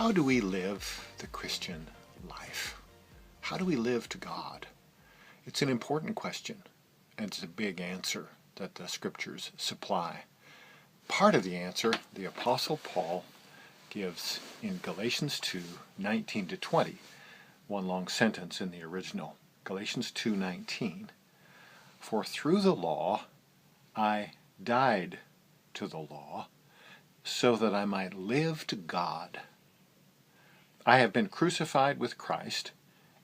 How do we live the Christian life? How do we live to God? It's an important question, and it's a big answer that the Scriptures supply. Part of the answer the Apostle Paul gives in Galatians 2:19-20, one long sentence in the original. Galatians 2:19. For through the law I died to the law, so that I might live to God. I have been crucified with Christ.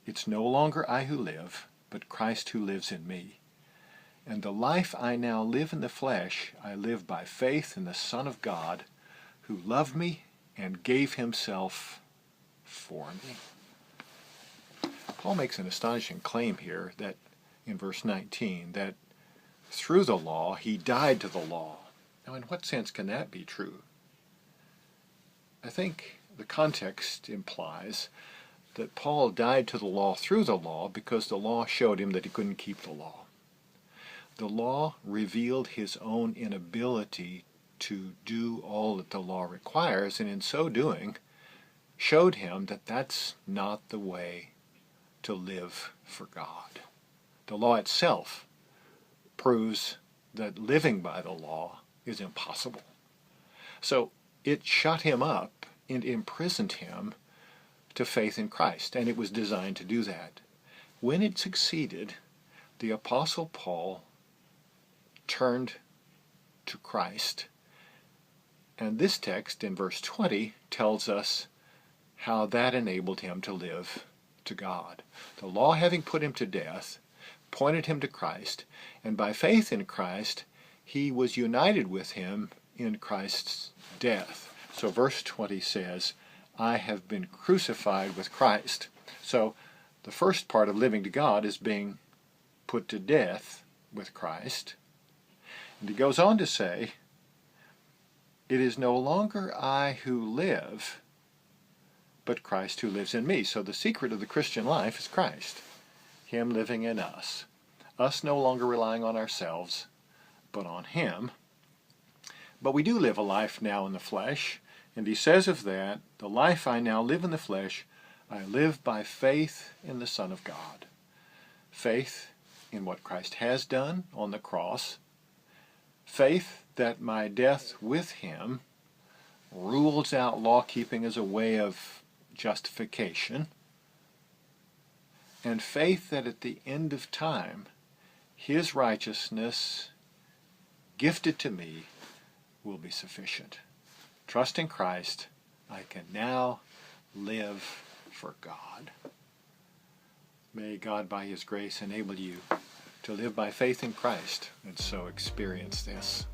It's no longer I who live, but Christ who lives in me. And the life I now live in the flesh, I live by faith in the Son of God, who loved me and gave himself for me. Paul makes an astonishing claim here that in verse 19, that through the law he died to the law. Now, in what sense can that be true? I think the context implies that Paul died to the law through the law because the law showed him that he couldn't keep the law. The law revealed his own inability to do all that the law requires, and in so doing showed him that that's not the way to live for God. The law itself proves that living by the law is impossible. So it shut him up and imprisoned him to faith in Christ, and it was designed to do that. When it succeeded, the Apostle Paul turned to Christ. And this text in verse 20 tells us how that enabled him to live to God. The law, having put him to death, pointed him to Christ, and by faith in Christ, he was united with him in Christ's death. So verse 20 says, I have been crucified with Christ. So the first part of living to God is being put to death with Christ. And he goes on to say, it is no longer I who live, but Christ who lives in me. So the secret of the Christian life is Christ, him living in us. Us no longer relying on ourselves, but on him. But we do live a life now in the flesh, and he says of that, the life I now live in the flesh, I live by faith in the Son of God. Faith in what Christ has done on the cross. Faith that my death with him rules out law-keeping as a way of justification. And faith that at the end of time, his righteousness gifted to me will be sufficient. Trust in Christ, I can now live for God. May God, by his grace, enable you to live by faith in Christ and so experience this.